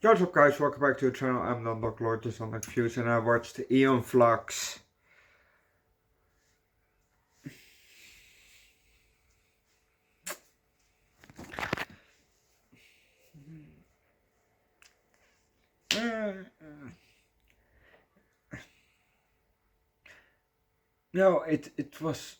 What's up guys, welcome back to the channel. I'm Underdog Eats on Views and I watched Eon Flux. No, it was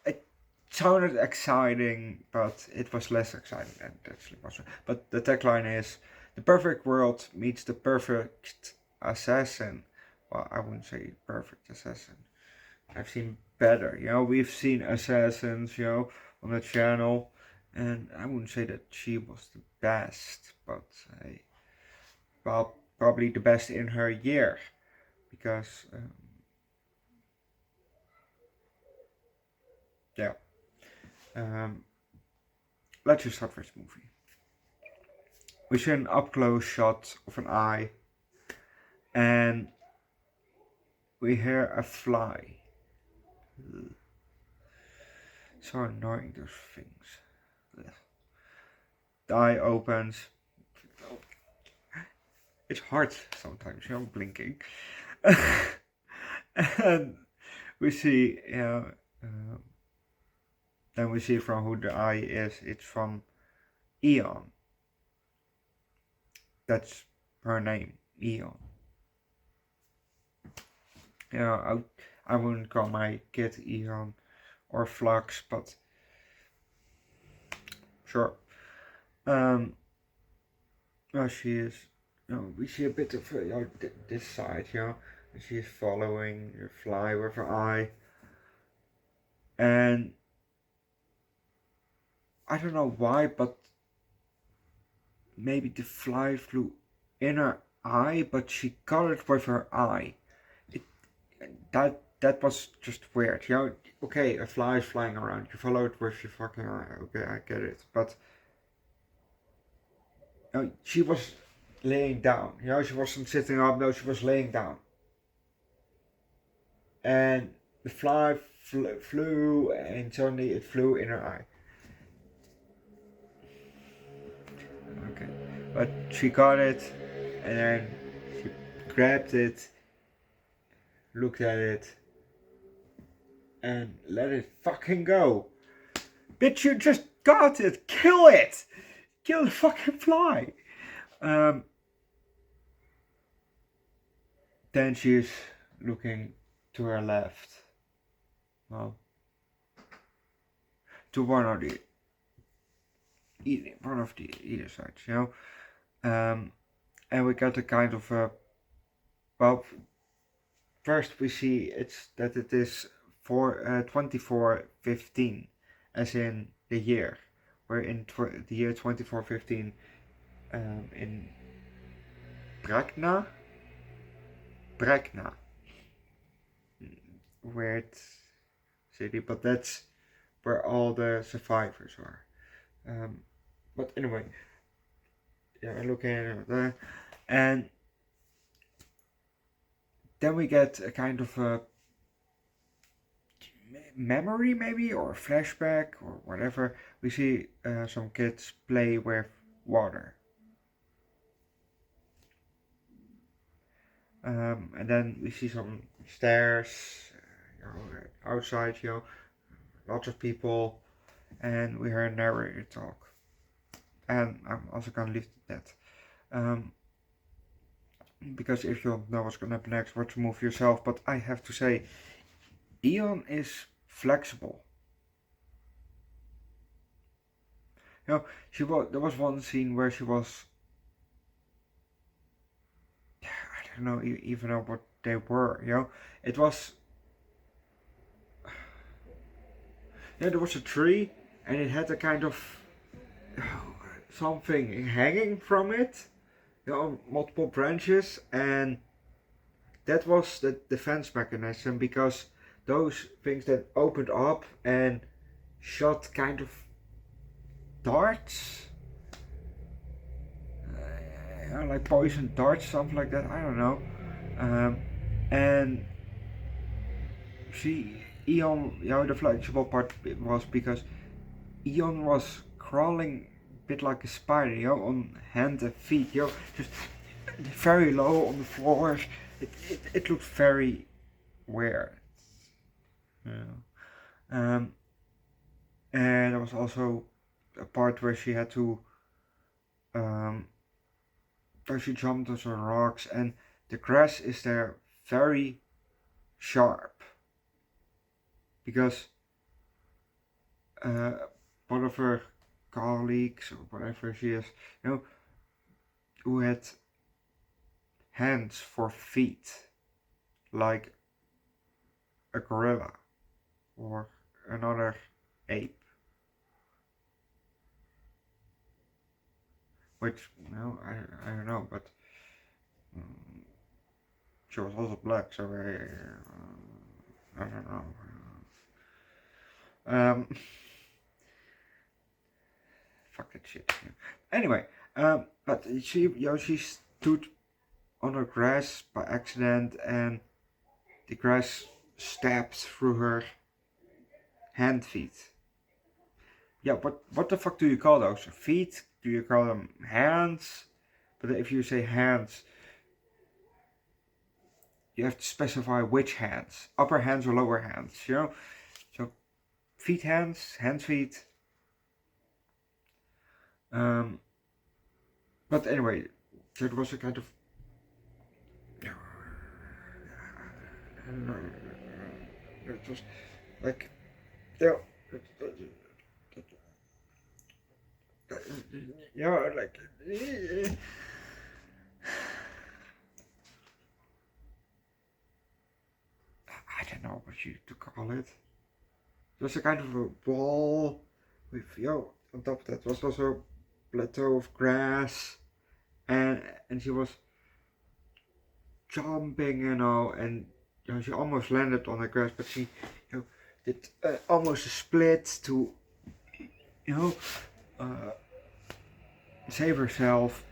it sounded exciting, but it was less exciting than it actually was. But the tagline is: the perfect world meets the perfect assassin. Well, I wouldn't say perfect assassin. I've seen better. We've seen assassins, on the channel, and I wouldn't say that she was the best, but well, probably the best in her year, because let's just start with this movie. We see an up-close shot of an eye, and we hear a fly. So annoying, those things. The eye opens. It's hard sometimes, blinking. And we see, then we see from who the eye is. It's from Eon. That's her name, Eon. I wouldn't call my kid Eon or Flux, but sure. Well, she is. We see a bit of this side, she is following the fly with her eye, and I don't know why, but maybe the fly flew in her eye, but she caught it with her eye. That was just weird, Okay, a fly is flying around, you follow it with your fucking eye. Okay, I get it, but she was laying down. She wasn't sitting up. No, she was laying down. And the fly flew, and suddenly it flew in her eye. Okay, but she got it, and then she grabbed it, looked at it, and let it fucking go. Bitch, you just got it. Kill it. Kill the fucking fly. Then she's looking to her left. Well, to one of the either sides, and we got a kind of well, first we see that it is for 2415, as in the year. We're in the year 2415, in Brekna, weird city, but that's where all the survivors are. But anyway, looking at there, and then we get a kind of a memory, maybe, or a flashback, or whatever. We see some kids play with water. And then we see some stairs, outside, lots of people, and we hear a narrator talk. And I'm also gonna leave it at that. Because if you don't know what's gonna happen next, watch the movie yourself. But I have to say, Eon is flexible. There was one scene where she was, I don't know even know what they were, it was, there was a tree, and it had a kind of something hanging from it, multiple branches, and that was the defense mechanism, because those things that opened up and shot kind of darts, like poison darts, something like that, I don't know. And Eon, the flexible part was because Eon was crawling a bit like a spider, on hands and feet, just very low on the floor. It looked very weird. And there was also a part where she had to, where she jumped on some rocks, and the grass is there very sharp because one of her colleagues or whatever she is, who had hands for feet like a gorilla or another ape, which I don't know, but she was also black, so I don't know. Fuck that shit. Anyway, but she stood on the grass by accident, and the grass stabbed through her feet. Yeah, what the fuck do you call those? Feet? Do you call them hands? But if you say hands, you have to specify which hands. Upper hands or lower hands, So feet, hands, feet. But anyway, so it was a kind of, I don't know, it was like, like, I don't know what you to call it. It was a kind of a wall with, on top of that was also a plateau of grass, and she was jumping, and she almost landed on the grass, but she, did almost a split to, save herself.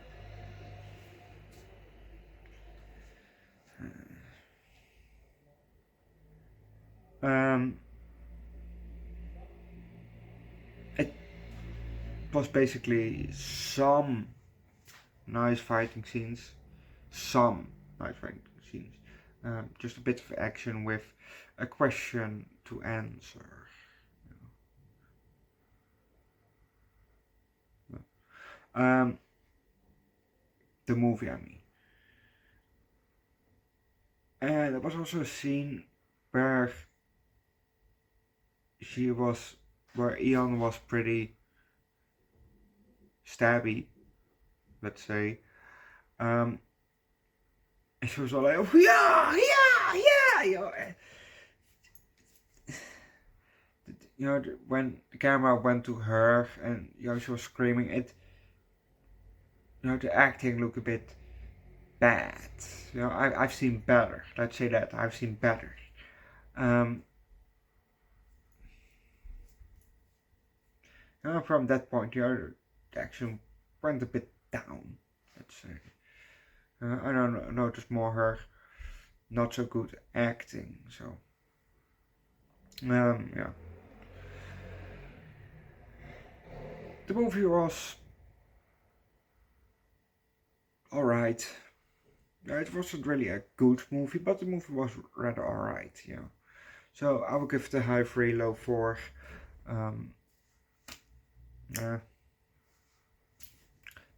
It was basically some nice fighting scenes, just a bit of action with a question to answer. The movie, I mean. And there was also a scene where Eon was pretty stabby, let's say. And she was all like, yeah. When the camera went to her and she was screaming, the acting looked a bit bad. I've seen better. Let's say that I've seen better. From that point, the action went a bit down. Let's say. I don't notice more her not so good acting. So, yeah. The movie was alright. It wasn't really a good movie, but the movie was rather alright, So I will give it a high 3, low 4.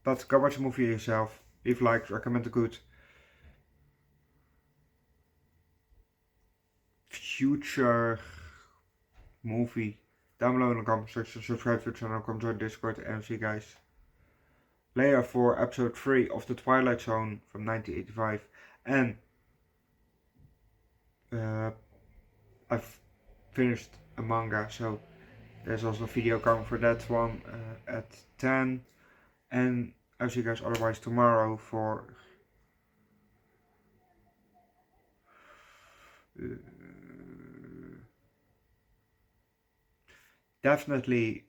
But go watch the movie yourself. Leave likes, recommend a good future movie down below in the comment section. Subscribe to the channel, come join Discord, and see you guys later for episode 3 of The Twilight Zone from 1985. And I've finished a manga, so there's also a video coming for that one at 10. And I'll see you guys otherwise tomorrow for definitely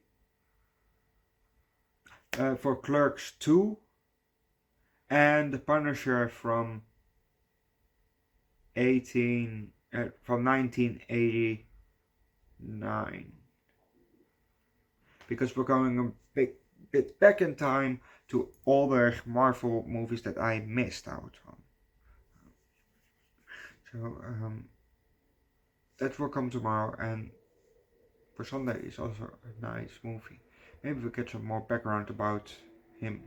for Clerks 2 and The Punisher from 1980 9. Because we're going a bit back in time to older Marvel movies that I missed out on. So that will come tomorrow, and for Sunday is also a nice movie. Maybe we'll get some more background about him.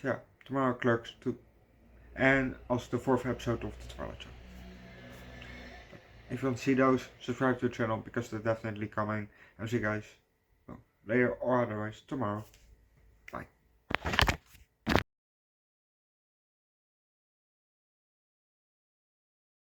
Yeah, tomorrow Clerks 2. And also the 4th episode of the Twilight Zone. If you want to see those, subscribe to the channel because they're definitely coming. And see you guys later or otherwise tomorrow.